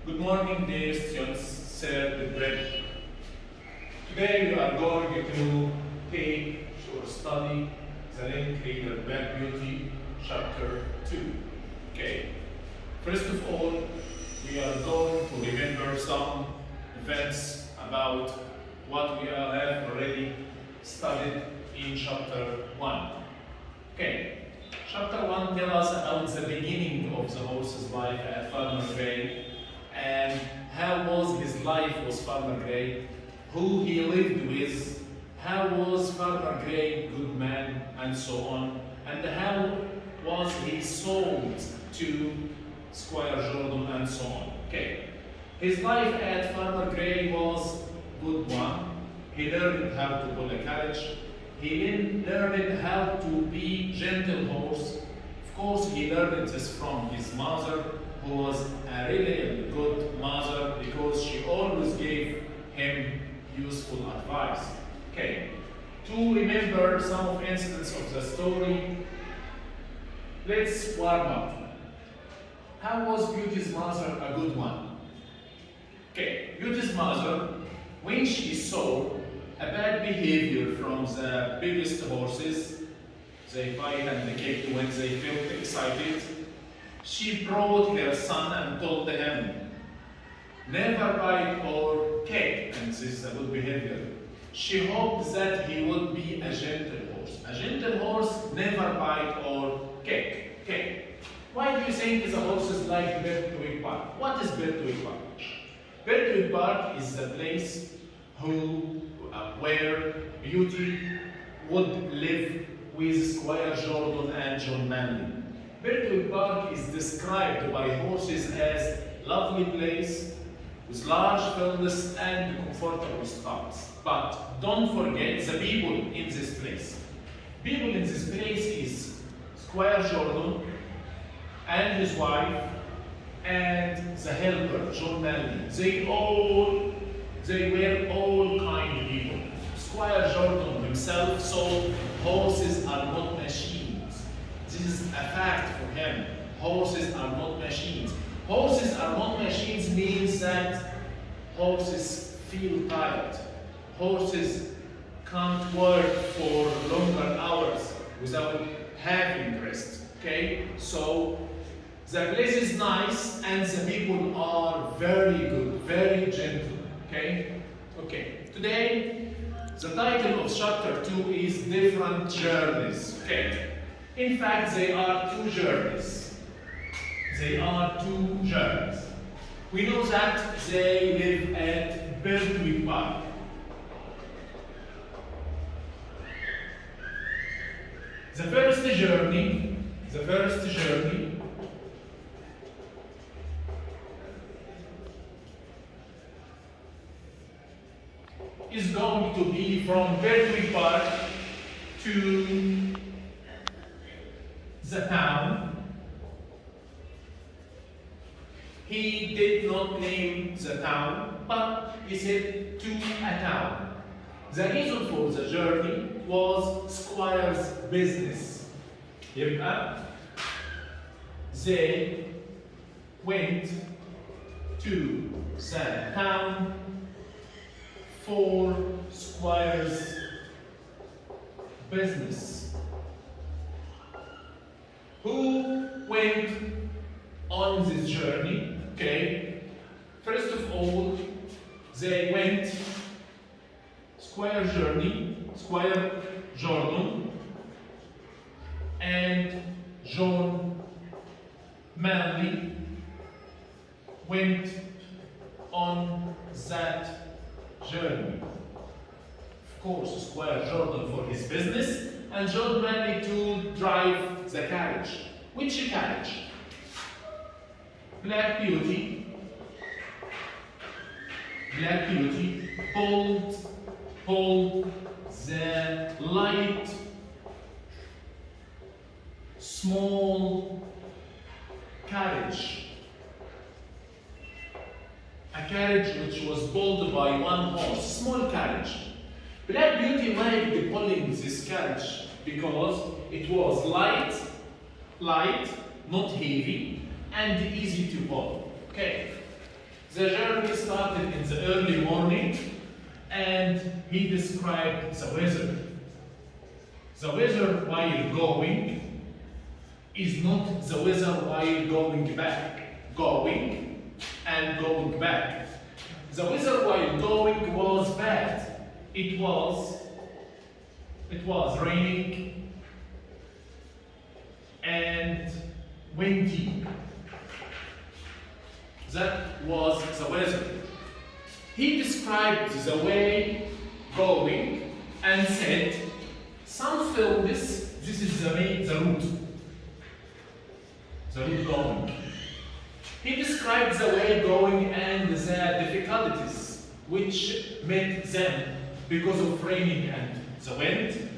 Good morning, dear students, Sir Ledbridge. Today we are going to take or study the link reader Black Beauty, chapter 2. Okay. First of all, we are going to remember some events about what we have already studied in chapter 1. Okay. Chapter 1 tells us about the beginning of the horse's life at Farmer Gray and how was his life with Farmer Gray, who he lived with, how was Farmer Gray good man, and so on, and how was he sold to Squire Jordan, and so on. Okay. His life at Farmer Gray was good one. He learned how to pull a carriage. He learned how to be gentle horse. Of course, he learned this from his mother, who was a really good mother because she always gave him useful advice. Okay. To remember some of incidents of the story, let's warm up. How was Beauty's mother a good one? Okay, Beauty's mother, when she saw a bad behavior from the biggest horses, they fight and they kick when they felt excited, she brought her son and told him, never bite or kick, and this is a good behavior. She hoped that he would be a gentle horse. A gentle horse never bite or kick. Okay. Why do you think the horses like Birtwick Park? What is Birtwick Park? Birtwick Park is the place where Beauty would live with Squire Jordan and John Manley. Birtwick Park is described by horses as a lovely place with large fields and comfortable stalls. But don't forget the people in this place. People in this place is Squire Jordan and his wife and the helper, John Manley. They were all kind people. Squire Jordan himself saw horses are not machines. This is a fact for him. Horses are not machines. Horses are not machines means that horses feel tired. Horses can't work for longer hours without having rest. Okay? So the place is nice and the people are very good, very gentle. Okay? Okay. Today, the title of chapter 2 is Different Journeys. Okay. In fact, they are two journeys. They are two journeys. We know that they live at Birtwick Park. The first journey is going to be from Birtwick Park to the town. He did not name the town, but he said to a town. The reason for the journey was Squire's business. يبقى they went to the town for Squire's business. Who went on this journey? Okay. First of all, they went Squire Jordan and John Manley went on that journey. Of course, Squire Jordan for his business and John Manley to drive the carriage. Which carriage? Black Beauty pulled the light, small carriage. A carriage which was pulled by one horse, small carriage. Black Beauty liked pulling this carriage because it was light, not heavy, and easy to pull. Okay. The journey started in the early morning, and he described the weather. The weather while going is not the weather while going back. Going and going back. The weather while going was bad. It was raining and windy. That was the weather. He described the way going and said, some feel this is the route. The route going. He described the way going and the difficulties which met them because of raining and the wind.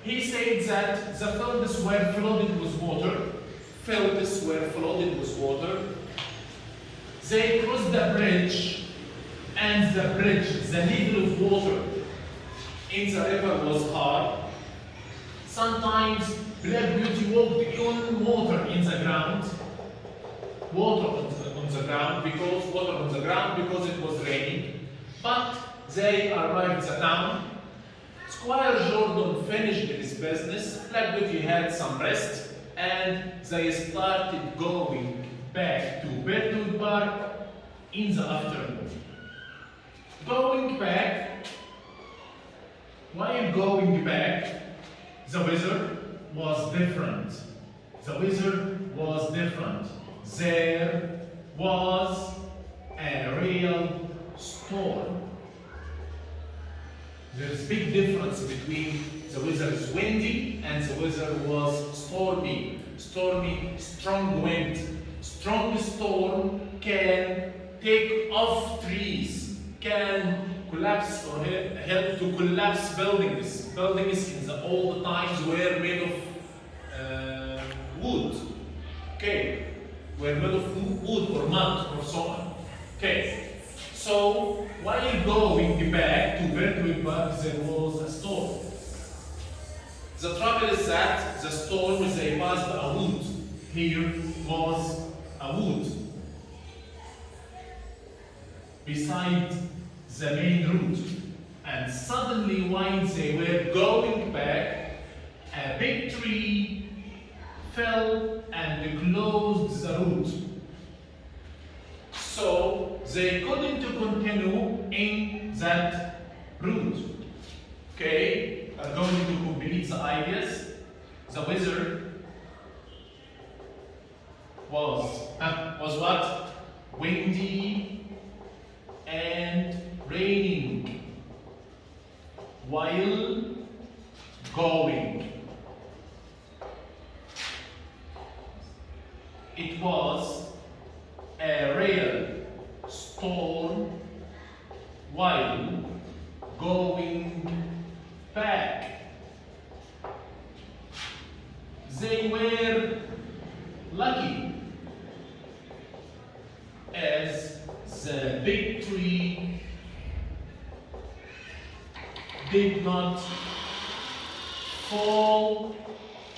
He said that the fields were flooded with water. Fields were flooded with water. They crossed the bridge, and the bridge, the level of water in the river was high. Sometimes Black Beauty walked on water in the ground, water on the ground because it was raining. But they arrived at the town. Squire Jordan finished his business. Black Beauty had some rest, and they started going back to Birdwood Park in the afternoon. Going back, while going back, the weather was different. The weather was different. There was a real storm. There's a big difference between the weather is windy and the weather was stormy. Stormy, strong wind. Strong storm can take off trees, can collapse or help to collapse buildings. Buildings in the old times were made of wood. Okay, were made of wood or mud or so on. Okay, so while going back to Birdwood Park, there was a storm. The trouble is that the storm they passed a wood. Here was a wood beside the main route, and suddenly while they were going back, a big tree fell and closed the route. So they couldn't continue in that route. Okay, I'm going to complete the ideas. The weather was what? Windy and raining while going. It was a real storm while going back. They were lucky as the big tree did not fall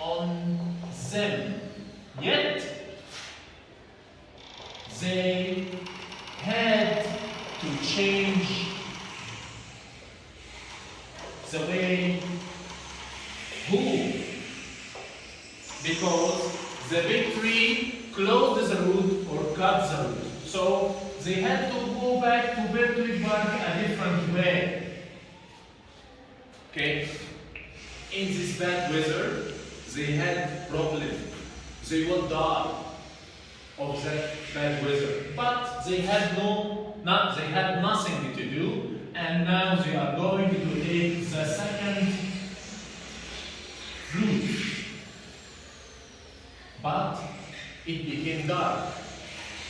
on them. Yet they had to change the way because the big tree closed the route or cut the route. So they had to go back to Birdwood Park a different way. Okay? In this bad weather, they had problem. They will die of that bad weather. But they had nothing to do, and now they are going to take the second route. But it became dark.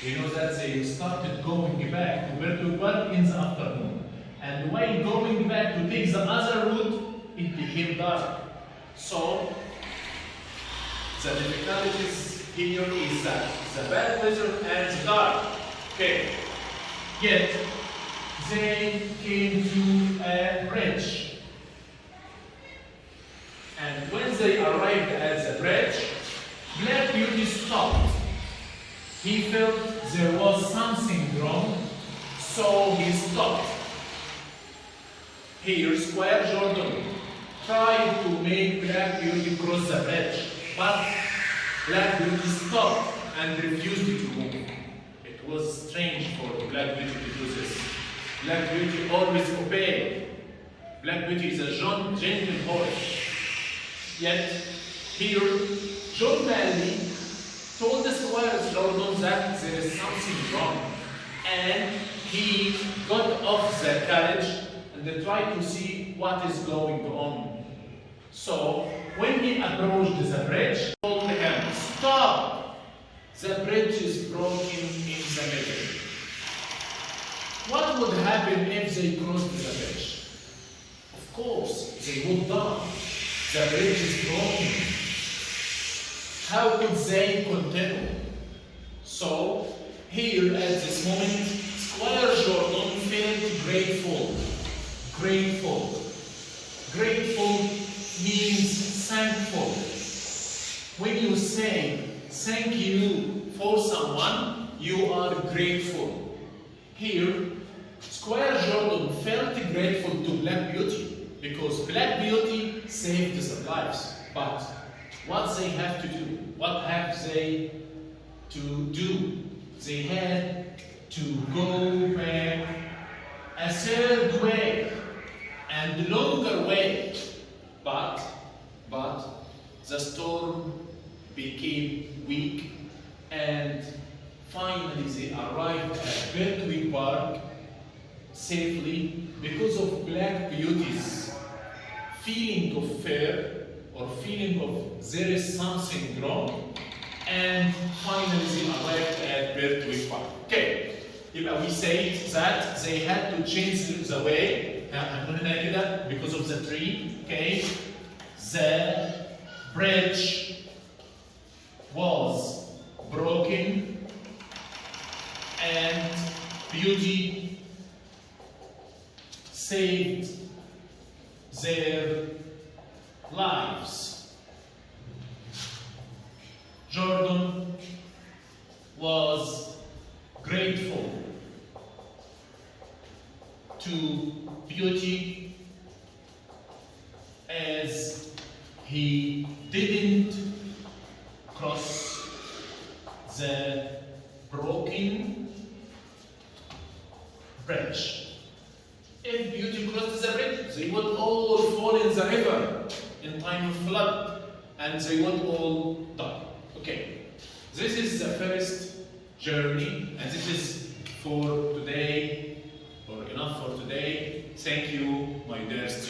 You know that they started going back to Birdwood Park in the afternoon. And while going back to take the other route, it became dark. So, the difficulties here is that the bad weather and the dark. Okay. Yet, they came to a bridge. And when they arrived at the bridge, Black Beauty stopped. He felt there was something wrong, So he stopped. Here, Squire Jordan tried to make Black Beauty cross the bridge, but Black Beauty stopped and refused to move. It was strange for Black Beauty to do this. Black Beauty always obeyed. Black Beauty is a gentle horse. Yet, here, John Manley told the Squire Jordan that there is something wrong. And he got off the carriage and tried to see what is going on. So, when he approached the bridge, he told him, "Stop! The bridge is broken in the middle." What would happen if they crossed the bridge? Of course, they would die. The bridge is broken. How could they continue? So, here at this moment, Squire Jordan felt grateful. Grateful. Grateful means thankful. When you say thank you for someone, you are grateful. Here, Squire Jordan felt grateful to Black Beauty because Black Beauty saved their lives. But what they have to do? What have they to do? They had to go back a third way and longer way. But the storm became weak and finally they arrived at Birtwick Park safely because of Black Beauty's feeling of fear or feeling of there is something wrong, and finally they arrived at Birtwick Park. Okay, we say that they had to change the way because of the tree. Okay, the bridge was broken and Beauty saved their lives. Jordan was grateful to Beauty as he didn't cross the broken bridge. If Beauty crossed the bridge, they would all fall in the river in time of flood and they would all die. Okay, this is the first journey and this is for today, or enough for today. Thank you, my dear students.